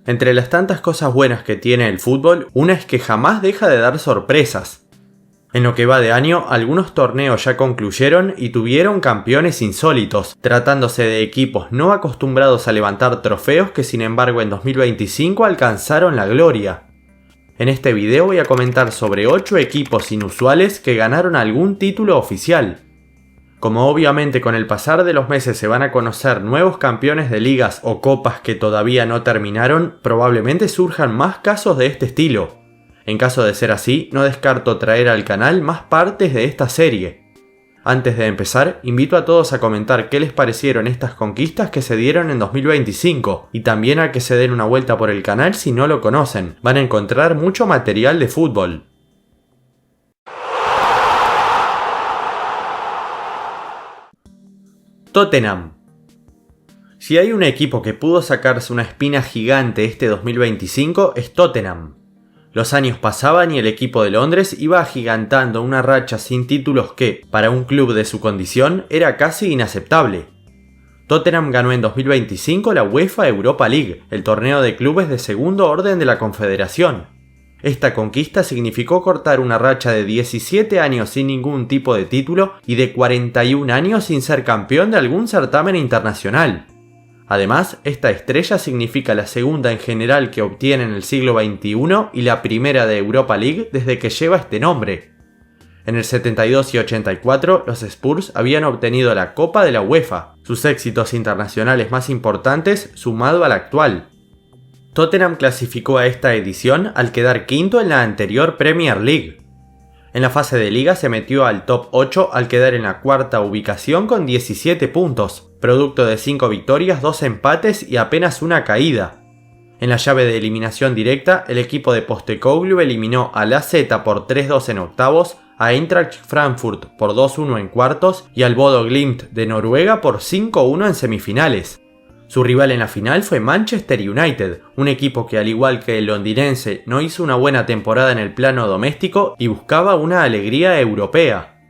Entre las tantas cosas buenas que tiene el fútbol, una es que jamás deja de dar sorpresas. En lo que va de año, algunos torneos ya concluyeron y tuvieron campeones insólitos, tratándose de equipos no acostumbrados a levantar trofeos que sin embargo en 2025 alcanzaron la gloria. En este video voy a comentar sobre 8 equipos inusuales que ganaron algún título oficial. Como obviamente con el pasar de los meses se van a conocer nuevos campeones de ligas o copas que todavía no terminaron, probablemente surjan más casos de este estilo. En caso de ser así, no descarto traer al canal más partes de esta serie. Antes de empezar, invito a todos a comentar qué les parecieron estas conquistas que se dieron en 2025 y también a que se den una vuelta por el canal si no lo conocen. Van a encontrar mucho material de fútbol. Tottenham. Si hay un equipo que pudo sacarse una espina gigante este 2025 es Tottenham. Los años pasaban y el equipo de Londres iba agigantando una racha sin títulos que, para un club de su condición, era casi inaceptable. Tottenham ganó en 2025 la UEFA Europa League, el torneo de clubes de segundo orden de la Confederación. Esta conquista significó cortar una racha de 17 años sin ningún tipo de título y de 41 años sin ser campeón de algún certamen internacional. Además, esta estrella significa la segunda en general que obtiene en el siglo XXI y la primera de Europa League desde que lleva este nombre. En el 72 y 84, los Spurs habían obtenido la Copa de la UEFA, sus éxitos internacionales más importantes sumado al actual. Tottenham clasificó a esta edición al quedar quinto en la anterior Premier League. En la fase de liga se metió al top 8 al quedar en la cuarta ubicación con 17 puntos, producto de 5 victorias, 2 empates y apenas una caída. En la llave de eliminación directa, el equipo de Postecoglou eliminó al AZ por 3-2 en octavos, a Eintracht Frankfurt por 2-1 en cuartos y al Bodo Glimt de Noruega por 5-1 en semifinales. Su rival en la final fue Manchester United, un equipo que al igual que el londinense no hizo una buena temporada en el plano doméstico y buscaba una alegría europea.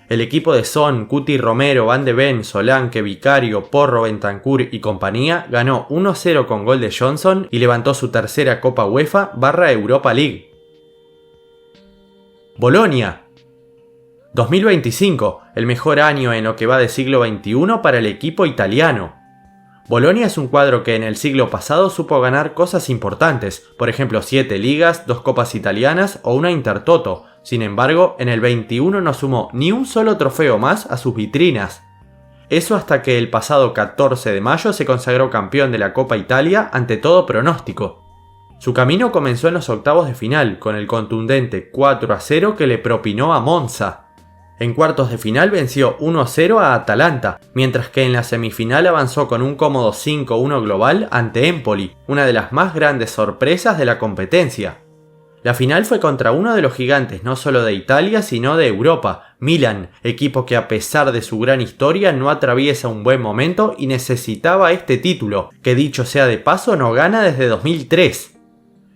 El equipo de Son, Cuti Romero, Van de Ven, Solanke, Vicario, Porro, Bentancur y compañía ganó 1-0 con gol de Johnson y levantó su tercera Copa UEFA Europa League. Bolonia. 2025, el mejor año en lo que va de siglo XXI para el equipo italiano. Bolonia es un cuadro que en el siglo pasado supo ganar cosas importantes, por ejemplo 7 ligas, 2 copas italianas o una Intertoto. Sin embargo, en el 21 no sumó ni un solo trofeo más a sus vitrinas. Eso hasta que el pasado 14 de mayo se consagró campeón de la Copa Italia ante todo pronóstico. Su camino comenzó en los octavos de final, con el contundente 4-0 que le propinó a Monza. En cuartos de final venció 1-0 a Atalanta, mientras que en la semifinal avanzó con un cómodo 5-1 global ante Empoli, una de las más grandes sorpresas de la competencia. La final fue contra uno de los gigantes no solo de Italia sino de Europa, Milan, equipo que a pesar de su gran historia no atraviesa un buen momento y necesitaba este título, que dicho sea de paso no gana desde 2003.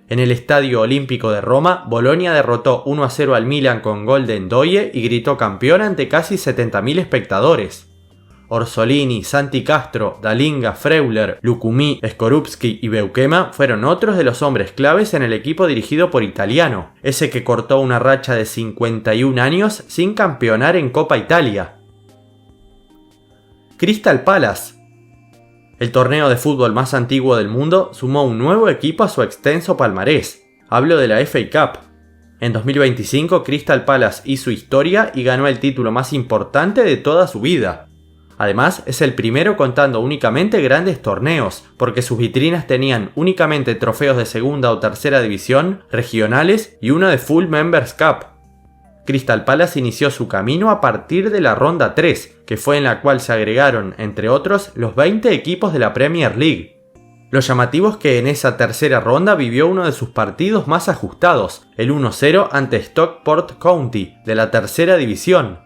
En el Estadio Olímpico de Roma, Bolonia derrotó 1-0 al Milan con gol de Ndoye y gritó campeón ante casi 70.000 espectadores. Orsolini, Santi Castro, Dalinga, Freuler, Lucumí, Skorupski y Beukema fueron otros de los hombres claves en el equipo dirigido por Italiano, ese que cortó una racha de 51 años sin campeonar en Copa Italia. Crystal Palace. El torneo de fútbol más antiguo del mundo sumó un nuevo equipo a su extenso palmarés. Hablo de la FA Cup. En 2025 Crystal Palace hizo historia y ganó el título más importante de toda su vida. Además, es el primero contando únicamente grandes torneos, porque sus vitrinas tenían únicamente trofeos de segunda o tercera división, regionales y uno de Full Members Cup. Crystal Palace inició su camino a partir de la ronda 3, que fue en la cual se agregaron, entre otros, los 20 equipos de la Premier League. Lo llamativo es que en esa tercera ronda vivió uno de sus partidos más ajustados, el 1-0 ante Stockport County, de la tercera división.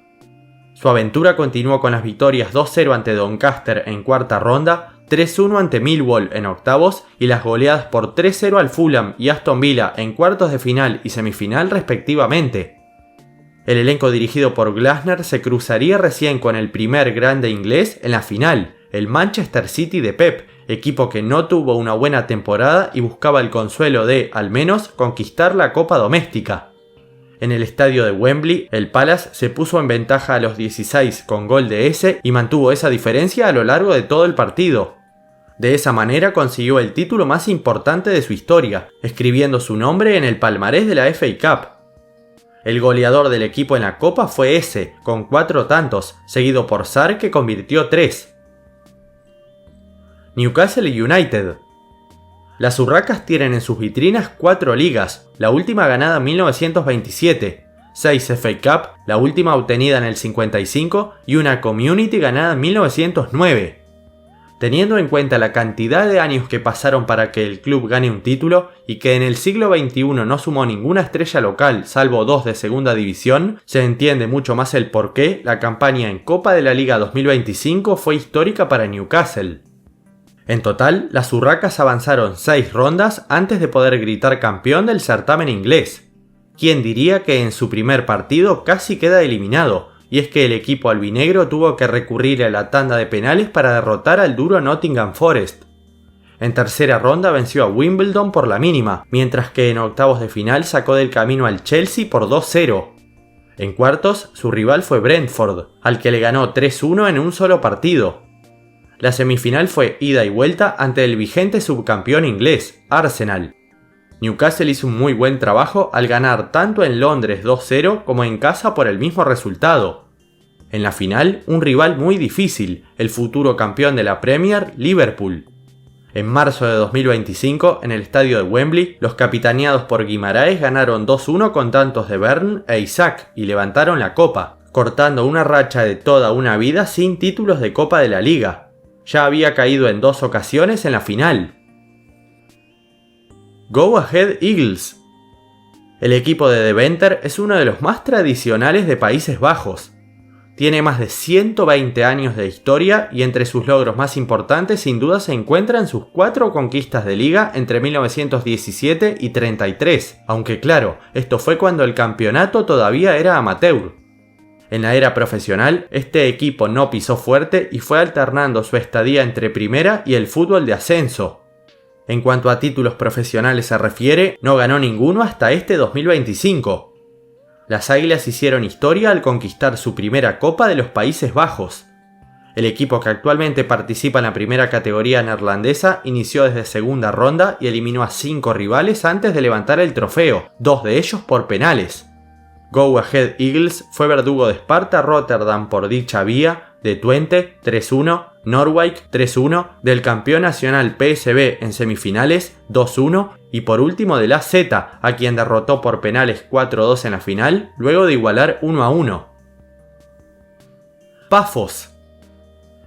Su aventura continuó con las victorias 2-0 ante Doncaster en cuarta ronda, 3-1 ante Millwall en octavos y las goleadas por 3-0 al Fulham y Aston Villa en cuartos de final y semifinal respectivamente. El elenco dirigido por Glasner se cruzaría recién con el primer grande inglés en la final, el Manchester City de Pep, equipo que no tuvo una buena temporada y buscaba el consuelo de, al menos, conquistar la Copa Doméstica. En el estadio de Wembley, el Palace se puso en ventaja a los 16 con gol de Eze y mantuvo esa diferencia a lo largo de todo el partido. De esa manera consiguió el título más importante de su historia, escribiendo su nombre en el palmarés de la FA Cup. El goleador del equipo en la Copa fue Eze, con 4 tantos, seguido por Sarr, que convirtió 3. Newcastle United. Las Urracas tienen en sus vitrinas 4 ligas, la última ganada en 1927, 6 FA Cup, la última obtenida en el 55 y una Community ganada en 1909. Teniendo en cuenta la cantidad de años que pasaron para que el club gane un título y que en el siglo XXI no sumó ninguna estrella local salvo 2 de segunda división, se entiende mucho más el porqué la campaña en Copa de la Liga 2025 fue histórica para Newcastle. En total, las Urracas avanzaron 6 rondas antes de poder gritar campeón del certamen inglés. ¿Quién diría que en su primer partido casi queda eliminado? Y es que el equipo albinegro tuvo que recurrir a la tanda de penales para derrotar al duro Nottingham Forest. En tercera ronda venció a Wimbledon por la mínima, mientras que en octavos de final sacó del camino al Chelsea por 2-0. En cuartos, su rival fue Brentford, al que le ganó 3-1 en un solo partido. La semifinal fue ida y vuelta ante el vigente subcampeón inglés, Arsenal. Newcastle hizo un muy buen trabajo al ganar tanto en Londres 2-0 como en casa por el mismo resultado. En la final, un rival muy difícil, el futuro campeón de la Premier, Liverpool. En marzo de 2025, en el estadio de Wembley, los capitaneados por Guimaraes ganaron 2-1 con tantos de Bern e Isaac y levantaron la copa, cortando una racha de toda una vida sin títulos de Copa de la Liga. Ya había caído en 2 ocasiones en la final. Go Ahead Eagles. El equipo de Deventer es uno de los más tradicionales de Países Bajos. Tiene más de 120 años de historia y entre sus logros más importantes sin duda se encuentran sus 4 conquistas de liga entre 1917 y 33, aunque claro, esto fue cuando el campeonato todavía era amateur. En la era profesional, este equipo no pisó fuerte y fue alternando su estadía entre primera y el fútbol de ascenso. En cuanto a títulos profesionales se refiere, no ganó ninguno hasta este 2025. Las Águilas hicieron historia al conquistar su primera Copa de los Países Bajos. El equipo que actualmente participa en la primera categoría neerlandesa inició desde segunda ronda y eliminó a 5 rivales antes de levantar el trofeo, 2 de ellos por penales. Go Ahead Eagles fue verdugo de Sparta Rotterdam por dicha vía, de Twente 3-1, Norwich 3-1, del campeón nacional PSV en semifinales 2-1 y por último del AZ, a quien derrotó por penales 4-2 en la final, luego de igualar 1-1. Pafos.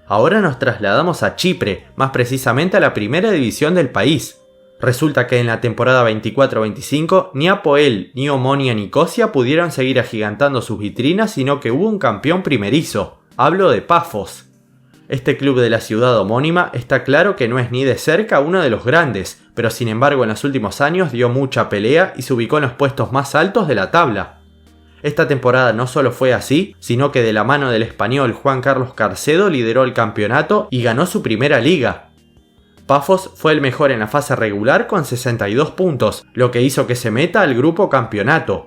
Ahora nos trasladamos a Chipre, más precisamente a la primera división del país. Resulta que en la temporada 24-25 ni Apoel, ni Omonia Nicosia pudieron seguir agigantando sus vitrinas, sino que hubo un campeón primerizo. Hablo de Pafos. Este club de la ciudad homónima está claro que no es ni de cerca uno de los grandes, pero sin embargo en los últimos años dio mucha pelea y se ubicó en los puestos más altos de la tabla. Esta temporada no solo fue así, sino que de la mano del español Juan Carlos Carcedo lideró el campeonato y ganó su primera liga. Pafos fue el mejor en la fase regular con 62 puntos, lo que hizo que se meta al grupo campeonato.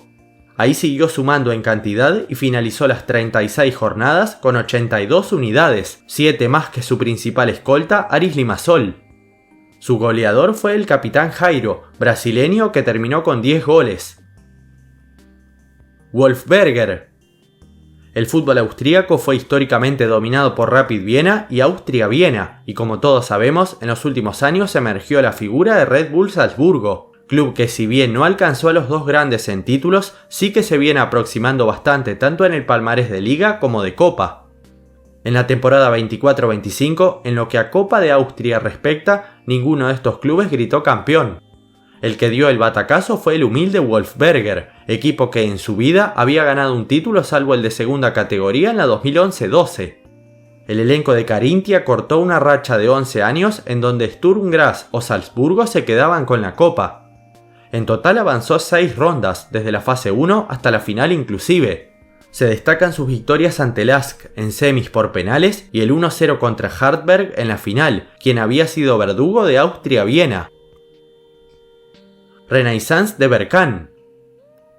Ahí siguió sumando en cantidad y finalizó las 36 jornadas con 82 unidades, 7 más que su principal escolta Aris Limassol. Su goleador fue el capitán Jairo, brasileño que terminó con 10 goles. Wolfsberger. El fútbol austríaco fue históricamente dominado por Rapid Viena y Austria Viena, y como todos sabemos, en los últimos años emergió la figura de Red Bull Salzburgo, club que si bien no alcanzó a los 2 grandes en títulos, sí que se viene aproximando bastante tanto en el palmarés de Liga como de Copa. En la temporada 24-25, en lo que a Copa de Austria respecta, ninguno de estos clubes gritó campeón. El que dio el batacazo fue el humilde Wolfsberger, equipo que en su vida había ganado un título salvo el de segunda categoría en la 2011-12. El elenco de Carintia cortó una racha de 11 años en donde Sturm Graz o Salzburgo se quedaban con la copa. En total avanzó 6 rondas, desde la fase 1 hasta la final inclusive. Se destacan sus victorias ante Lask en semis por penales y el 1-0 contra Hartberg en la final, quien había sido verdugo de Austria-Viena. Renaissance de Berkane.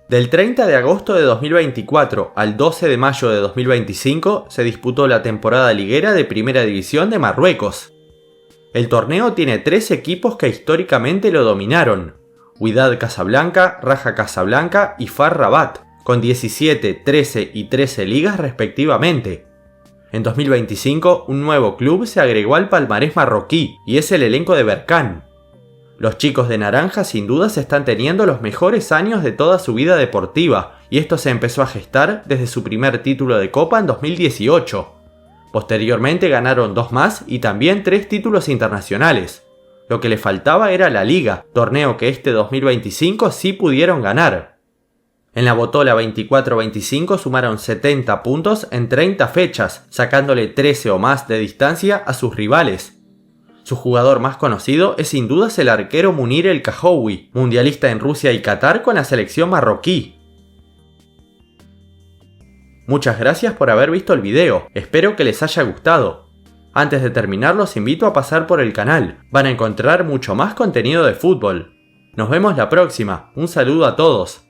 Del 30 de agosto de 2024 al 12 de mayo de 2025 se disputó la temporada liguera de Primera División de Marruecos. El torneo tiene 3 equipos que históricamente lo dominaron: Wydad Casablanca, Raja Casablanca y FAR Rabat, con 17, 13 y 13 ligas respectivamente. En 2025, un nuevo club se agregó al palmarés marroquí y es el elenco de Berkane. Los chicos de naranja sin dudas están teniendo los mejores años de toda su vida deportiva, y esto se empezó a gestar desde su primer título de Copa en 2018. Posteriormente ganaron 2 más y también 3 títulos internacionales. Lo que le faltaba era la Liga, torneo que este 2025 sí pudieron ganar. En la Botola 24-25 sumaron 70 puntos en 30 fechas, sacándole 13 o más de distancia a sus rivales. Su jugador más conocido es sin dudas el arquero Munir El Kahoui, mundialista en Rusia y Qatar con la selección marroquí. Muchas gracias por haber visto el video, espero que les haya gustado. Antes de terminar los invito a pasar por el canal, van a encontrar mucho más contenido de fútbol. Nos vemos la próxima, un saludo a todos.